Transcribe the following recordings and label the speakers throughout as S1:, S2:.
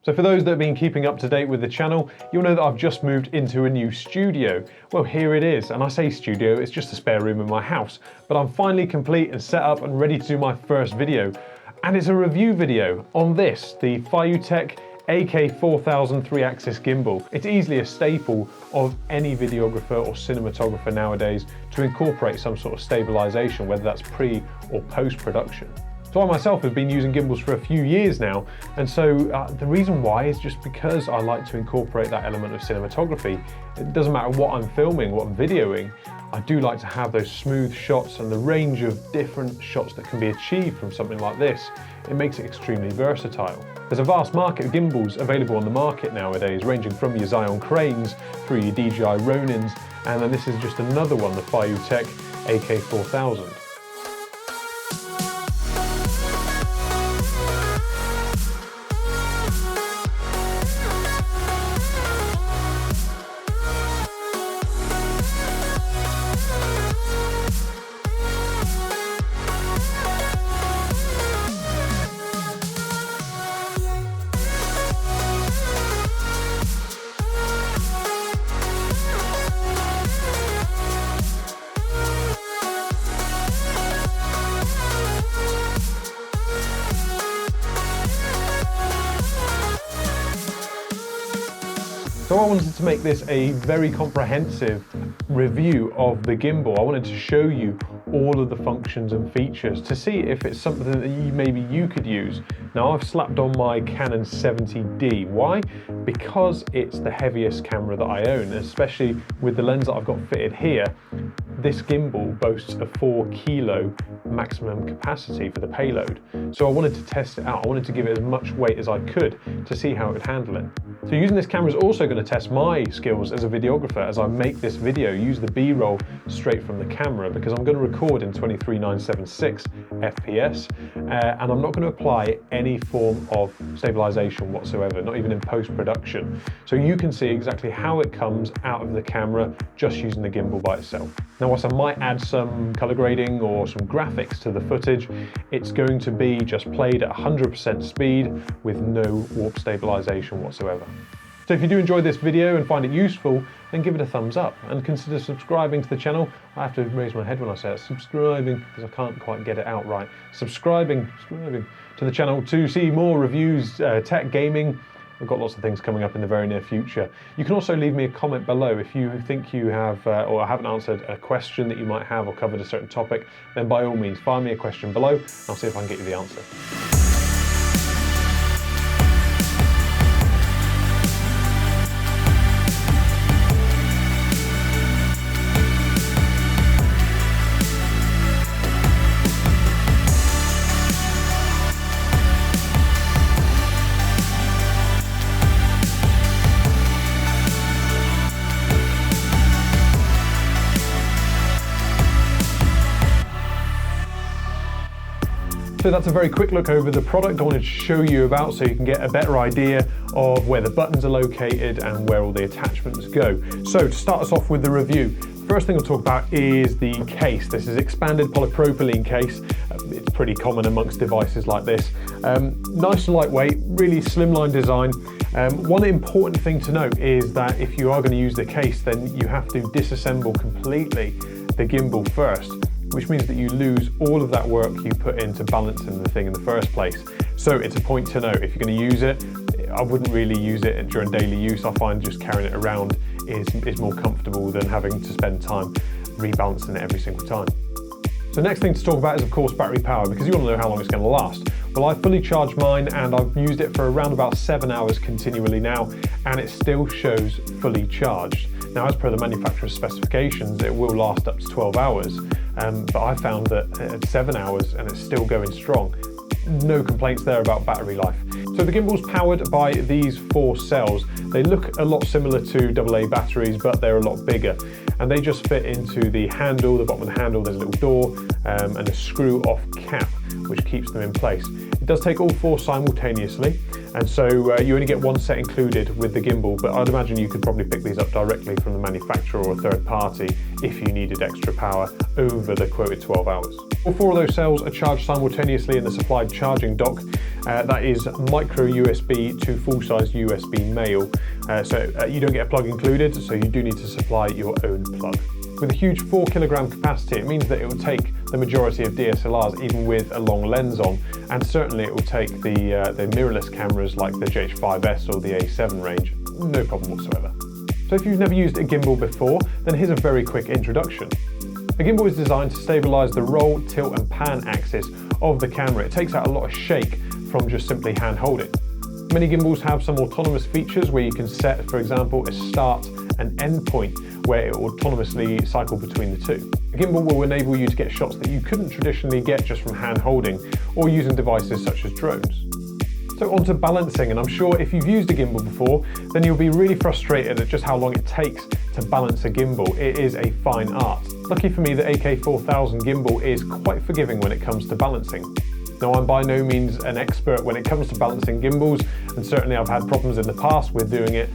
S1: So for those that have been keeping up to date with the channel, you'll know that I've just moved into a new studio. Well, here it is, and I say studio, it's just a spare room in my house, but I'm finally complete and set up and ready to do my first video. And it's a review video on this, the FeiyuTech AK4000 3-axis gimbal. It's easily a staple of any videographer or cinematographer nowadays to incorporate some sort of stabilization, whether that's pre or post-production. So I myself have been using gimbals for a few years now, and so the reason why is just because I like to incorporate that element of cinematography. It doesn't matter what I'm filming, what I'm videoing, I do like to have those smooth shots and the range of different shots that can be achieved from something like this. It makes it extremely versatile. There's a vast market of gimbals available on the market nowadays, ranging from your Zhiyan Cranes through your DJI Ronins, and then this is just another one, the FeiyuTech AK4000. So I wanted to make this a very comprehensive review of the gimbal. I wanted to show you all of the functions and features to see if it's something that maybe you could use. Now I've slapped on my Canon 70D. Why? Because it's the heaviest camera that I own, especially with the lens that I've got fitted here. This gimbal boasts a 4 kilo maximum capacity for the payload. So I wanted to test it out. I wanted to give it as much weight as I could to see how it would handle it. So using this camera is also going to test my skills as a videographer as I make this video, use the B-roll straight from the camera, because I'm going to record in 23976 FPS and I'm not going to apply any form of stabilization whatsoever, not even in post-production. So you can see exactly how it comes out of the camera just using the gimbal by itself. Now whilst I might add some color grading or some graphics to the footage, it's going to be just played at 100% speed with no warp stabilization whatsoever. So if you do enjoy this video and find it useful, then give it a thumbs up and consider subscribing to the channel. I have to raise my head when I say it, subscribing, because I can't quite get it out right. Subscribing to the channel to see more reviews, tech, gaming. We've got lots of things coming up in the very near future. You can also leave me a comment below if you think you have or haven't answered a question that you might have or covered a certain topic, then by all means find me a question below and I'll see if I can get you the answer. So that's a very quick look over the product I wanted to show you about so you can get a better idea of where the buttons are located and where all the attachments go. So to start us off with the review, first thing I'll talk about is the case. This is expanded polypropylene case. It's pretty common amongst devices like this. Nice and lightweight, really slimline design. One important thing to note is that if you are going to use the case, then you have to disassemble completely the gimbal first, which means that you lose all of that work you put into balancing the thing in the first place. So it's a point to note. If you're going to use it, I wouldn't really use it during daily use. I find just carrying it around is more comfortable than having to spend time rebalancing it every single time. So next thing to talk about is of course battery power, because you want to know how long it's going to last. Well, I've fully charged mine and I've used it for around about 7 hours continually now, and it still shows fully charged. Now, as per the manufacturer's specifications, it will last up to 12 hours, but I found that at 7 hours and it's still going strong. No complaints there about battery life. So the gimbal's powered by these 4 cells. They look a lot similar to AA batteries, but they're a lot bigger. And they just fit into the handle, the bottom of the handle, there's a little door and a screw off cap, which keeps them in place. It does take all 4 simultaneously, and so you only get 1 set included with the gimbal, but I'd imagine you could probably pick these up directly from the manufacturer or a third party if you needed extra power over the quoted 12 hours. All 4 of those cells are charged simultaneously in the supplied charging dock. That is micro USB to full-size USB male. So you don't get a plug included, so you do need to supply your own plug. With a huge 4 kilogram capacity, it means that it will take the majority of DSLRs, even with a long lens on, and certainly it will take the mirrorless cameras like the GH5S or the A7 range, no problem whatsoever. So if you've never used a gimbal before, then here's a very quick introduction. A gimbal is designed to stabilize the roll, tilt and pan axis of the camera. It takes out a lot of shake from just simply hand holding. Many gimbals have some autonomous features where you can set, for example, a start and end point where it will autonomously cycle between the two. A gimbal will enable you to get shots that you couldn't traditionally get just from hand holding or using devices such as drones. So on to balancing, and I'm sure if you've used a gimbal before, then you'll be really frustrated at just how long it takes to balance a gimbal. It is a fine art. Lucky for me, the AK4000 Gimbal is quite forgiving when it comes to balancing. Now, I'm by no means an expert when it comes to balancing gimbals, and certainly I've had problems in the past with doing it,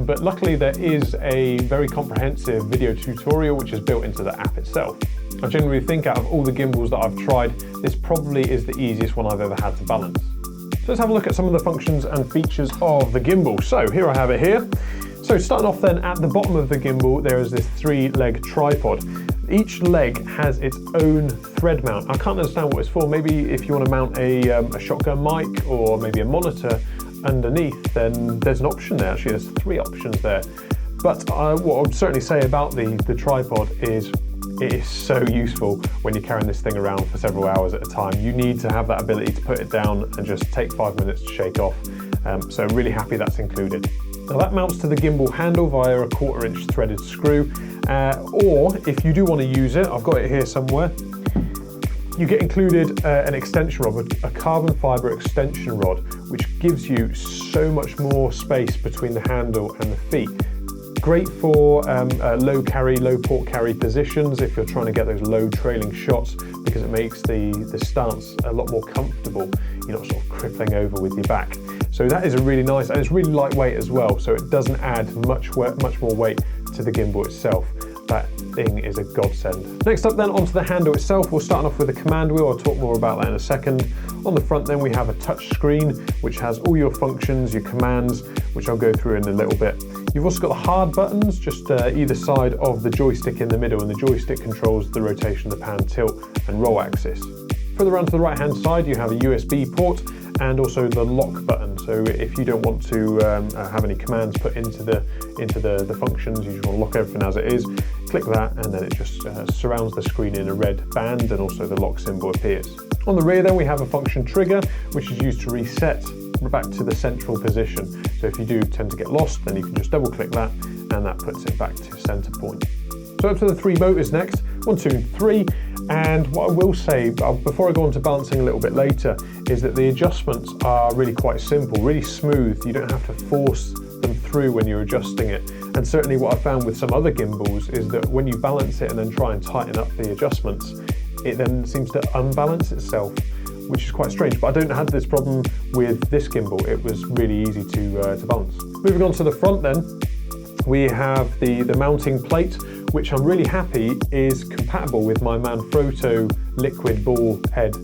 S1: but luckily there is a very comprehensive video tutorial which is built into the app itself. I generally think out of all the gimbals that I've tried, this probably is the easiest one I've ever had to balance. So let's have a look at some of the functions and features of the gimbal. So here I have it here. So starting off then, at the bottom of the gimbal, there is this 3-leg tripod. Each leg has its own thread mount. I can't understand what it's for. Maybe if you want to mount a shotgun mic or maybe a monitor underneath, then there's an option there. Actually, there's 3 options there. But what I would certainly say about the tripod is it is so useful when you're carrying this thing around for several hours at a time. You need to have that ability to put it down and just take 5 minutes to shake off. So I'm really happy that's included. Now that mounts to the gimbal handle via a 1/4 inch threaded screw, or if you do want to use it, I've got it here somewhere, you get included an extension rod, a carbon fibre extension rod, which gives you so much more space between the handle and the feet. Great for low port carry positions if you're trying to get those low trailing shots, because it makes the stance a lot more comfortable. You're not sort of crippling over with your back. So that is a really nice, and it's really lightweight as well, so it doesn't add much more weight to the gimbal itself. That thing is a godsend. Next up then, onto the handle itself, we're starting off with a command wheel. I'll talk more about that in a second. On the front then we have a touch screen which has all your functions, your commands, which I'll go through in a little bit. You've also got the hard buttons just either side of the joystick in the middle, and the joystick controls the rotation, the pan, tilt and roll axis. Further around to the right hand side you have a USB port and also the lock button. So if you don't want to have any commands put into the functions, you just want to lock everything as it is, click that and then it just surrounds the screen in a red band, and also the lock symbol appears. On the rear then we have a function trigger, which is used to reset back to the central position. So if you do tend to get lost, then you can just double click that and that puts it back to center point. So up to the 3 motors next, 1, 2, 3. And what I will say, before I go on to balancing a little bit later, is that the adjustments are really quite simple, really smooth. You don't have to force them through when you're adjusting it. And certainly what I found with some other gimbals is that when you balance it and then try and tighten up the adjustments, it then seems to unbalance itself, which is quite strange. But I don't have this problem with this gimbal. It was really easy to balance. Moving on to the front then, we have the mounting plate, which I'm really happy is compatible with my Manfrotto liquid ball head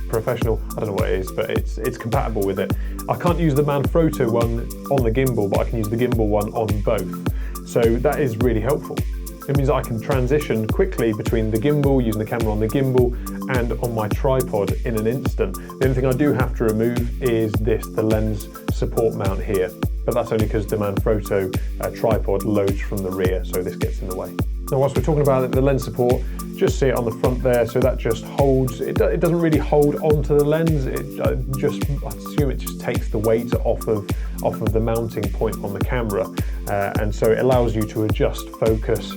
S1: professional. I don't know what it is, but it's compatible with it. I can't use the Manfrotto one on the gimbal, but I can use the gimbal one on both. So that is really helpful. It means I can transition quickly between the gimbal, using the camera on the gimbal and on my tripod in an instant. The only thing I do have to remove is the lens support mount here, but that's only because the Manfrotto tripod loads from the rear, so this gets in the way. Now whilst we're talking about the lens support, just see it on the front there, so that just holds, it doesn't really hold onto the lens, I assume it just takes the weight off of the mounting point on the camera, and so it allows you to adjust focus,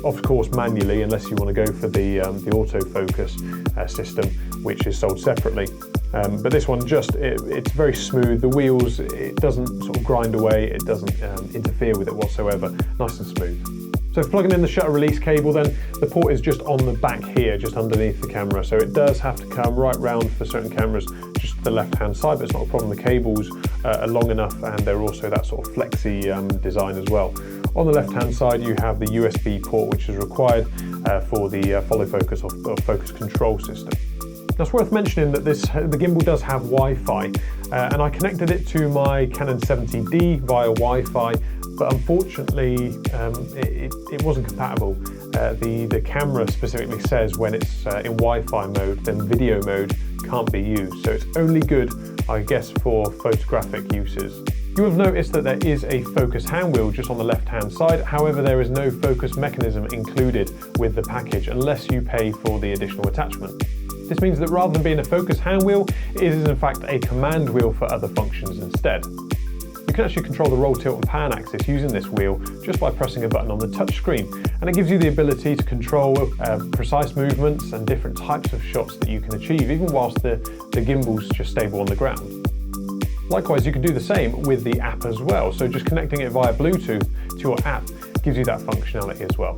S1: of course manually, unless you want to go for the autofocus system, which is sold separately. But this one it's very smooth. The wheels, it doesn't sort of grind away, it doesn't interfere with it whatsoever, nice and smooth. So for plugging in the shutter release cable then, the port is just on the back here, just underneath the camera. So it does have to come right round for certain cameras, just to the left hand side, but it's not a problem. The cables are long enough, and they're also that sort of flexy design as well. On the left-hand side, you have the USB port, which is required for the follow focus or focus control system. Now, it's worth mentioning that the gimbal does have Wi-Fi, and I connected it to my Canon 70D via Wi-Fi, but unfortunately it wasn't compatible. The camera specifically says when it's in Wi-Fi mode, then video mode can't be used. So it's only good, I guess, for photographic uses. You will have noticed that there is a focus hand wheel just on the left-hand side. However, there is no focus mechanism included with the package unless you pay for the additional attachment. This means that rather than being a focus hand wheel, it is in fact a command wheel for other functions instead. You can actually control the roll, tilt and pan axis using this wheel just by pressing a button on the touch screen, and it gives you the ability to control precise movements and different types of shots that you can achieve even whilst the gimbal's just stable on the ground. Likewise, you can do the same with the app as well, so just connecting it via Bluetooth to your app gives you that functionality as well.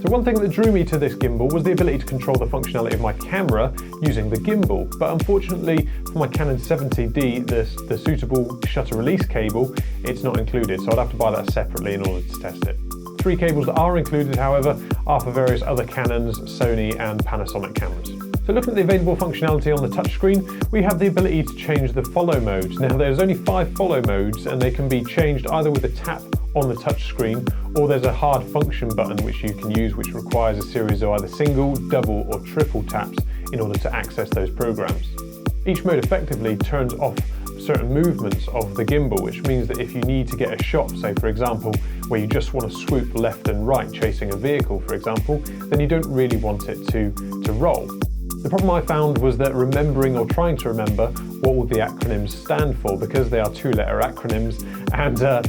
S1: So one thing that drew me to this gimbal was the ability to control the functionality of my camera using the gimbal, but unfortunately for my Canon 70D, the suitable shutter release cable, it's not included, so I'd have to buy that separately in order to test it. 3 cables that are included, however, are for various other Canons, Sony and Panasonic cameras. So looking at the available functionality on the touchscreen, we have the ability to change the follow modes. Now there's only 5 follow modes and they can be changed either with a tap on the touchscreen, or there's a hard function button which you can use, which requires a series of either single, double or triple taps in order to access those programs. Each mode effectively turns off certain movements of the gimbal, which means that if you need to get a shot, say for example, where you just want to swoop left and right chasing a vehicle, for example, then you don't really want it to roll. The problem I found was that remembering or trying to remember what all the acronyms stand for, because they are 2-letter acronyms, and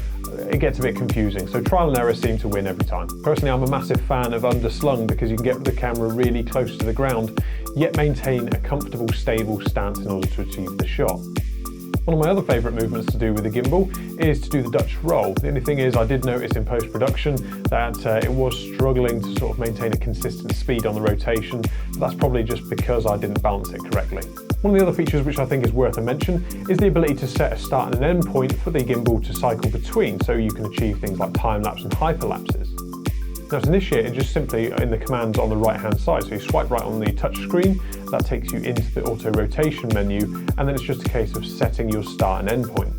S1: it gets a bit confusing, so trial and error seem to win every time. Personally, I'm a massive fan of underslung because you can get the camera really close to the ground, yet maintain a comfortable, stable stance in order to achieve the shot. One of my other favourite movements to do with the gimbal is to do the Dutch roll. The only thing is I did notice in post-production that it was struggling to sort of maintain a consistent speed on the rotation, but that's probably just because I didn't balance it correctly. One of the other features which I think is worth a mention is the ability to set a start and an end point for the gimbal to cycle between, so you can achieve things like time-lapse and hyperlapses. Now to initiate it, just simply in the commands on the right hand side, so you swipe right on the touch screen, that takes you into the auto rotation menu, and then it's just a case of setting your start and end point.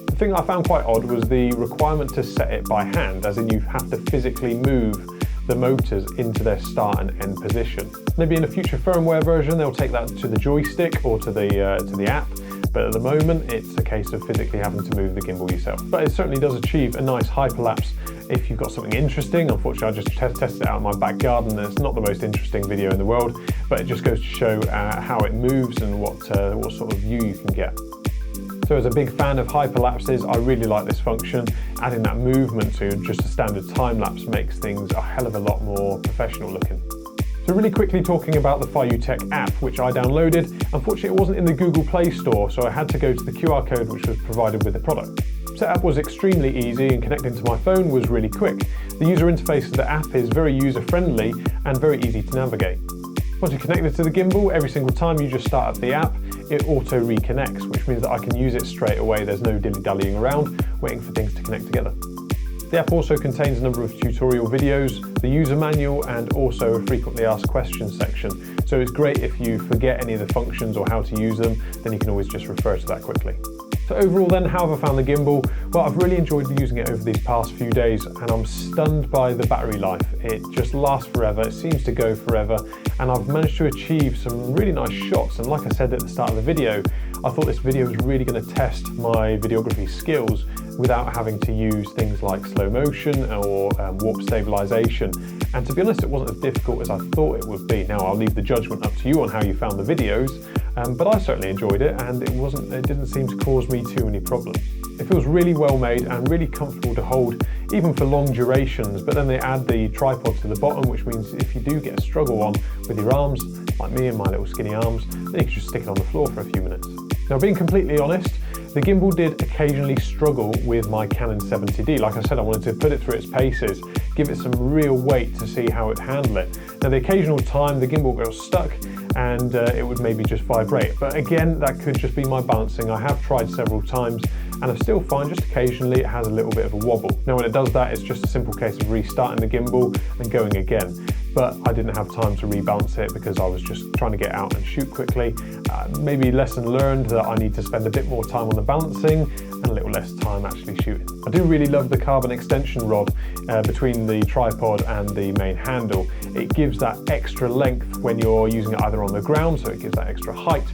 S1: The thing I found quite odd was the requirement to set it by hand, as in you have to physically move the motors into their start and end position. Maybe in a future firmware version they'll take that to the joystick or to the app, but at the moment it's a case of physically having to move the gimbal yourself. But it certainly does achieve a nice hyperlapse if you've got something interesting. Unfortunately, I just tested it out in my back garden and it's not the most interesting video in the world, but it just goes to show how it moves and what sort of view you can get. So as a big fan of hyperlapses, I really like this function. Adding that movement to just a standard time lapse makes things a hell of a lot more professional looking. So really quickly talking about the FeiyuTech app, which I downloaded. Unfortunately, it wasn't in the Google Play Store, so I had to go to the QR code which was provided with the product. Setup was extremely easy and connecting to my phone was really quick. The user interface of the app is very user-friendly and very easy to navigate. Once you're connected to the gimbal, every single time you just start up the app, it auto reconnects, which means that I can use it straight away. There's no dilly-dallying around, waiting for things to connect together. The app also contains a number of tutorial videos, the user manual, and also a frequently asked questions section. So it's great if you forget any of the functions or how to use them, then you can always just refer to that quickly. So overall then, how have I found the gimbal? Well, I've really enjoyed using it over these past few days and I'm stunned by the battery life. It just lasts forever, it seems to go forever, and I've managed to achieve some really nice shots. And like I said at the start of the video, I thought this video was really going to test my videography skills without having to use things like slow motion or warp stabilization. And to be honest, it wasn't as difficult as I thought it would be. Now I'll leave the judgment up to you on how you found the videos, but I certainly enjoyed it and it didn't seem to cause me too many problems. It feels really well made and really comfortable to hold, even for long durations, but then they add the tripod to the bottom, which means if you do get a struggle on with your arms, like me and my little skinny arms, then you can just stick it on the floor for a few minutes. Now, being completely honest, the gimbal did occasionally struggle with my Canon 70D. Like I said, I wanted to put it through its paces, give it some real weight to see how it handled it. Now, the occasional time the gimbal got stuck and it would maybe just vibrate. But again, that could just be my balancing. I have tried several times and I still find just occasionally it has a little bit of a wobble. Now when it does that, it's just a simple case of restarting the gimbal and going again. But I didn't have time to rebalance it because I was just trying to get out and shoot quickly. Maybe lesson learned that I need to spend a bit more time on the balancing and a little less time actually shooting. I do really love the carbon extension rod between the tripod and the main handle. It gives that extra length when you're using it either on the ground, so it gives that extra height,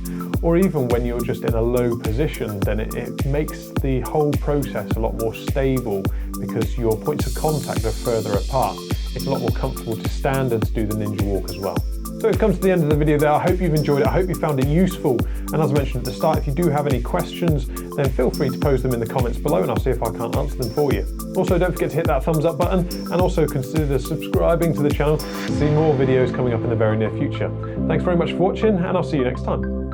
S1: or even when you're just in a low position, then it makes the whole process a lot more stable because your points of contact are further apart. It's a lot more comfortable to stand and to do the ninja walk as well. So we've come to the end of the video there. I hope you've enjoyed it. I hope you found it useful. And as I mentioned at the start, if you do have any questions, then feel free to post them in the comments below and I'll see if I can't answer them for you. Also, don't forget to hit that thumbs up button and also consider subscribing to the channel to see more videos coming up in the very near future. Thanks very much for watching and I'll see you next time.